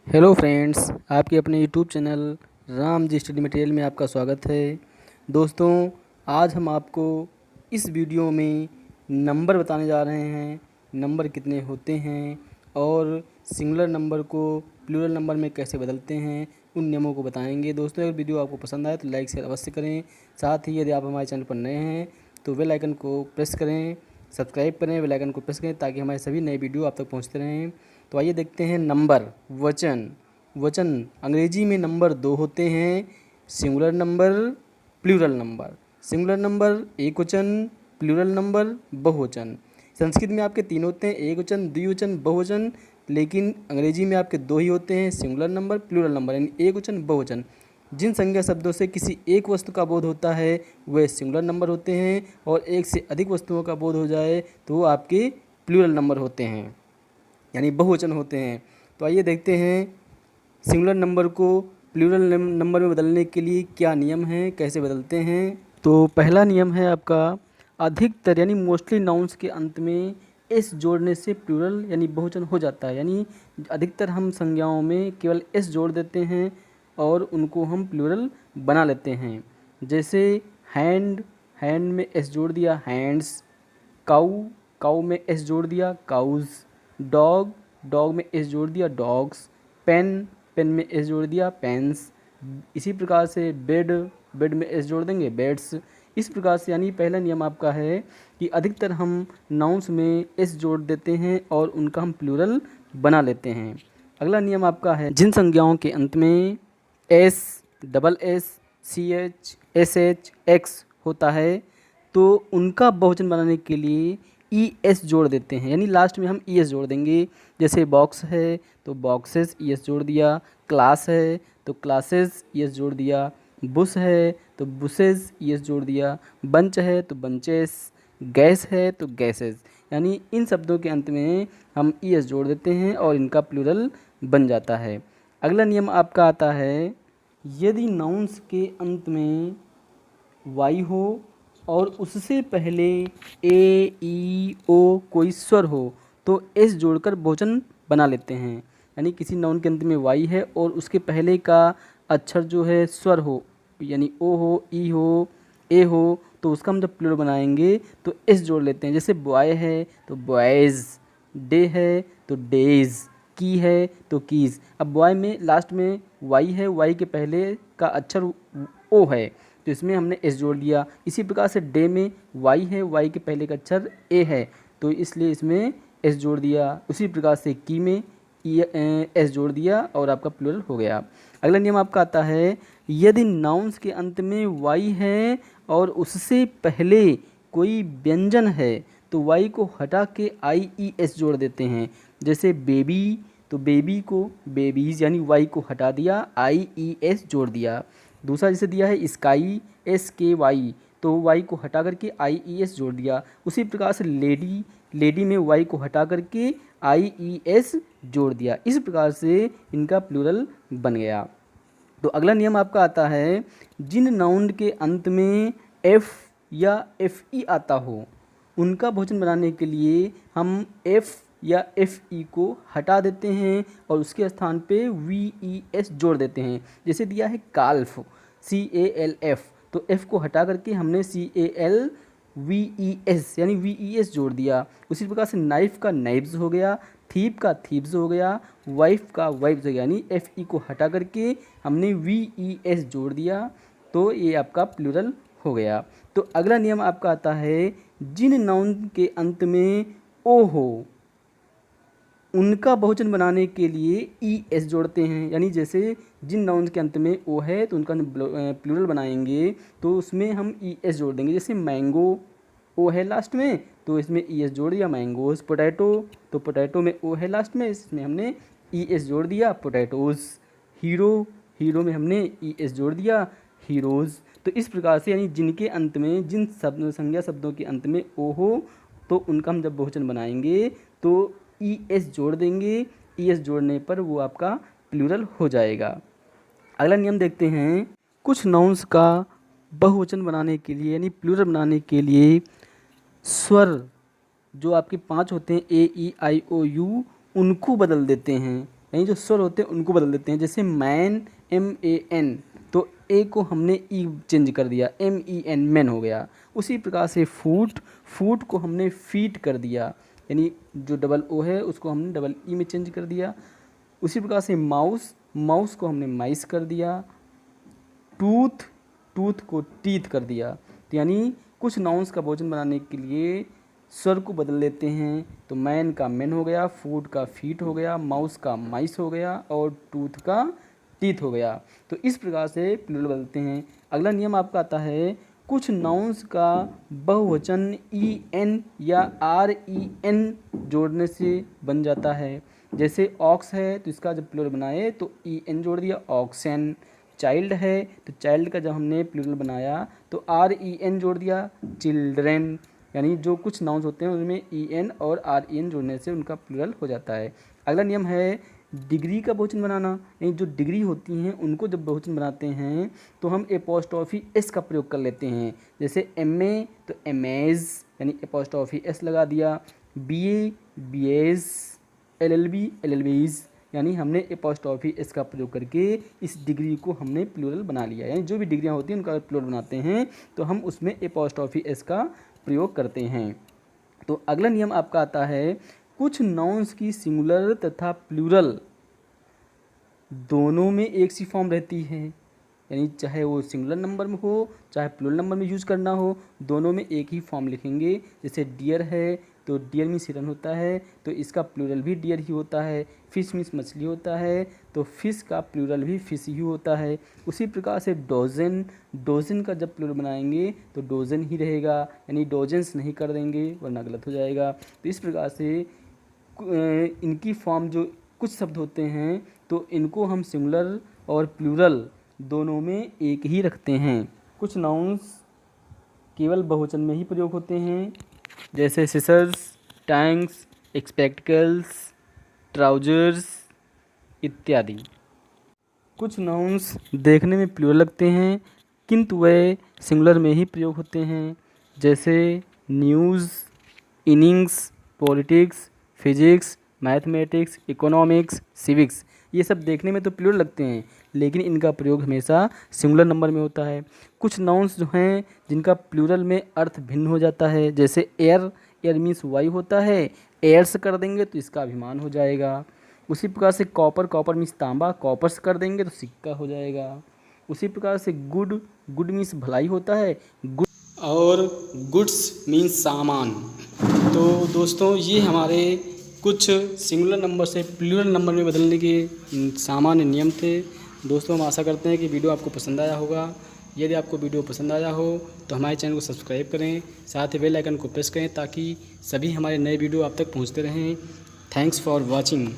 Hello friends, आपके अपने YouTube channel Ram ji study material में आपका स्वागत है। दोस्तों, आज हम आपको इस वीडियो में नंबर बताने जा रहे हैं। नंबर कितने होते हैं और सिंगुलर नंबर को प्लूरल नंबर में कैसे बदलते हैं, उन नियमों को बताएंगे। दोस्तों, अगर वीडियो आपको पसंद आए तो लाइक शेयर अवश्य करें। साथ ही यदि आप हमारे चैनल पर नए हैं तो बेल आइकन को प्रेस करें, सब्सक्राइब करें, बेल आइकन को प्रेस करें ताकि हमारे सभी नए वीडियो आप तक पहुँचते रहें। तो आइए देखते हैं नंबर। वचन वचन अंग्रेजी में नंबर दो होते हैं, singular number, plural number. Singular number एक वचन, प्लूरल नंबर बहुवचन। संस्कृत में आपके तीन होते हैं, एक वचन, द्विवचन, बहुवचन। लेकिन अंग्रेजी में आपके दो ही होते हैं, सिंगुलर नंबर, प्लूरल नंबर, यानी एक वचन, बहुवचन। जिन संज्ञा शब्दों से किसी एक वस्तु का बोध होता है वे सिंगुलर नंबर होते हैं, और एक से अधिक वस्तुओं का बोध हो जाए तो वो आपके प्लूरल नंबर होते हैं, यानी बहुवचन होते हैं। तो आइए देखते हैं सिंगुलर नंबर को प्लूरल नंबर में बदलने के लिए क्या नियम हैं, कैसे बदलते हैं। तो पहला नियम है आपका, अधिकतर यानी मोस्टली नाउन्स के अंत में एस जोड़ने से प्लूरल यानी बहुवचन हो जाता है। यानी अधिकतर हम संज्ञाओं में केवल एस जोड़ देते हैं और उनको हम प्लूरल बना लेते हैं। जैसे हैंड, हैंड में एस जोड़ दिया, हैंड्स। काऊ, काऊ में एस जोड़ दिया, काउज। डॉग, डॉग में एस जोड़ दिया, डॉग्स। पेन, पेन में एस जोड़ दिया, पेन्स। इसी प्रकार से बेड, बेड में एस जोड़ देंगे, बेड्स। इस प्रकार से यानी पहला नियम आपका है कि अधिकतर हम नाउन्स में एस जोड़ देते हैं और उनका हम प्लूरल बना लेते हैं। अगला नियम आपका है, जिन संज्ञाओं के अंत में S, double S, C H, S H, X होता है तो उनका बहुवचन बनाने के लिए ई एस जोड़ देते हैं, यानी लास्ट में हम ई एस जोड़ देंगे। जैसे बॉक्स है तो बॉक्सेस ई एस जोड़ दिया, क्लास है तो क्लासेस ई एस जोड़ दिया, बुश है तो बुसेस ई एस जोड़ दिया, बंच है तो बंचेस, गैस है तो गैसेस। यानी इन शब्दों के अंत में हम ई एस जोड़ देते हैं और इनका प्लूरल बन जाता है। अगला नियम आपका आता है, यदि नाउन्स के अंत में वाई हो और उससे पहले ए ई ओ कोई स्वर हो तो एस जोड़कर बहुवचन बना लेते हैं। यानी किसी नाउन के अंत में वाई है और उसके पहले का अक्षर जो है स्वर हो, यानी ओ हो, ई हो, ए हो, तो उसका हम जब प्लूरल बनाएंगे तो एस जोड़ लेते हैं। जैसे बॉय है तो बॉयज़, डे है तो डेज, की है तो कीज़। अब बॉय में लास्ट में वाई है, वाई के पहले का अक्षर ओ है तो इसमें हमने एस जोड़ दिया। इसी प्रकार से डे में वाई है, वाई के पहले का अक्षर ए है तो इसलिए इसमें एस जोड़ दिया। उसी प्रकार से की में एस जोड़ दिया और आपका प्लूरल हो गया। अगला नियम आपका आता है, यदि नाउन्स के अंत में वाई है और उससे पहले कोई व्यंजन है तो वाई को हटा के आई ई एस जोड़ देते हैं। जैसे बेबी तो बेबी को बेबीज़, यानी वाई को हटा दिया, आई ई एस जोड़ दिया। दूसरा जैसे दिया है स्काई, एस के वाई, तो वाई को हटा करके आई ई एस जोड़ दिया। उसी प्रकार से लेडी, लेडी में वाई को हटा करके आई ई एस जोड़ दिया। इस प्रकार से इनका प्लूरल बन गया। तो अगला नियम आपका आता है, जिन नाउन के अंत में एफ या एफ ई आता हो उनका बहुवचन बनाने के लिए हम एफ या एफ ई को हटा देते हैं और उसके स्थान पे वी ई एस जोड़ देते हैं। जैसे दिया है calf, C A L F, तो एफ को हटा करके हमने C A L V E S यानी वी ई एस जोड़ दिया। उसी प्रकार से नाइफ का नाइफ्स हो गया, थीप का थीप्स हो गया, वाइफ का वाइफ्स हो गया, यानी एफ ई को हटा करके हमने वी ई एस जोड़ दिया तो ये आपका प्लूरल हो गया। तो अगला नियम आपका आता है, जिन नाउन के अंत में ओ हो उनका बहुवचन बनाने के लिए ई एस जोड़ते हैं। यानी जैसे जिन नाउन्स के अंत में ओ है तो उनका प्लूरल बनाएंगे तो उसमें हम ई एस जोड़ देंगे। जैसे मैंगो, ओ है लास्ट में तो इसमें ई एस जोड़ दिया, मैंगोज। पोटैटो, तो पोटैटो में ओ है लास्ट में, इसमें हमने ई एस जोड़ दिया, पोटैटोज। हीरो, हीरो में हमने ई एस जोड़ दिया, हीरोज़। तो इस प्रकार से यानी जिनके अंत में, जिन शब्द संज्ञा शब्दों के अंत में ओ हो तो उनका हम जब बहुवचन बनाएंगे तो ई एस जोड़ देंगे। ई एस जोड़ने पर वो आपका प्लूरल हो जाएगा। अगला नियम देखते हैं, कुछ नाउन्स का बहुवचन बनाने के लिए यानी प्लूरल बनाने के लिए स्वर जो आपके 5 होते हैं ए ई आई ओ यू उनको बदल देते हैं। यानी जो स्वर होते हैं उनको बदल देते हैं। जैसे मैन MAN, तो ए को हमने ई चेंज कर दिया, MEN मैन हो गया। उसी प्रकार से फूट को हमने फीट कर दिया, यानी जो डबल ओ है उसको हमने डबल ई में चेंज कर दिया। उसी प्रकार से माउस को हमने माइस कर दिया। टूथ को टीथ कर दिया। तो यानी कुछ नाउन्स का बहुवचन बनाने के लिए स्वर को बदल लेते हैं। तो मैन का मैन हो गया, फूड का फीट हो गया, माउस का माइस हो गया और टूथ का टीथ हो गया। तो इस प्रकार से प्लूरल बदलते हैं। अगला नियम आपका आता है, कुछ नाउन्स का बहुवचन EN या REN जोड़ने से बन जाता है। जैसे ऑक्स है तो इसका जब प्लूरल बनाए तो EN जोड़ दिया, ऑक्सेन। चाइल्ड है तो चाइल्ड का जब हमने प्लूरल बनाया तो REN जोड़ दिया, चिल्ड्रेन। यानी जो कुछ नाउन्स होते हैं उनमें EN और REN जोड़ने से उनका प्लूरल हो जाता है। अगला नियम है डिग्री का बहुवचन बनाना। यानी जो डिग्री होती हैं उनको जब बहुवचन बनाते हैं तो हम एपोस्ट्रॉफी S का प्रयोग कर लेते हैं। जैसे MA तो MAs, यानी एपोस्ट्रॉफी S लगा दिया। BA BAs, LLB LLBs, यानी हमने एपोस्ट्रॉफी S का प्रयोग करके इस डिग्री को हमने प्लूरल बना लिया। यानी जो भी डिग्रियां होती हैं उनका प्लूरल बनाते हैं तो हम उसमें एपोस्ट्रॉफी S का प्रयोग करते हैं। तो अगला नियम आपका आता है, कुछ नाउन्स की सिंगुलर तथा प्लूरल दोनों में एक सी फॉर्म रहती है। यानी चाहे वो सिंगुलर नंबर में हो चाहे प्लूरल नंबर में यूज़ करना हो, दोनों में एक ही फॉर्म लिखेंगे। जैसे डियर है तो डियर मीन्स हिरन होता है तो इसका प्लूरल भी डियर ही होता है। फिश मीन्स मछली होता है तो फिश का प्लूरल भी फिश ही होता है। उसी प्रकार से डोजन का जब प्लूरल बनाएंगे तो डोजन ही रहेगा, यानी डोजन्स नहीं कर देंगे वरना गलत हो जाएगा। तो इस प्रकार से इनकी फॉर्म जो कुछ शब्द होते हैं तो इनको हम सिंगुलर और प्लूरल दोनों में एक ही रखते हैं। कुछ नाउन्स केवल बहुवचन में ही प्रयोग होते हैं, जैसे सिसर्स, टैंक्स, स्पेक्टिकल्स, ट्राउजर्स इत्यादि। कुछ नाउन्स देखने में प्लूरल लगते हैं किंतु वे सिंगुलर में ही प्रयोग होते हैं, जैसे news, innings, politics, physics, mathematics, economics, civics. ये सब देखने में तो प्लूरल लगते हैं लेकिन इनका प्रयोग हमेशा सिंगुलर नंबर में होता है। कुछ नाउन्स जो हैं जिनका प्लूरल में अर्थ भिन्न हो जाता है, जैसे एयर मीन्स वायु होता है, एयर्स कर देंगे तो इसका अभिमान हो जाएगा। उसी प्रकार से कॉपर मीन्स तांबा, कॉपर्स कर देंगे तो सिक्का हो जाएगा। उसी प्रकार से गुड मीन्स भलाई होता है, गुड और गुड्स मीन्स सामान। तो दोस्तों ये हमारे कुछ सिंगुलर नंबर से प्लूरल नंबर में बदलने के सामान्य नियम थे। दोस्तों हम आशा करते हैं कि वीडियो आपको पसंद आया होगा। यदि आपको वीडियो पसंद आया हो तो हमारे चैनल को सब्सक्राइब करें, साथ ही बेल आइकन को प्रेस करें ताकि सभी हमारे नए वीडियो आप तक पहुंचते रहें। Thanks for watching.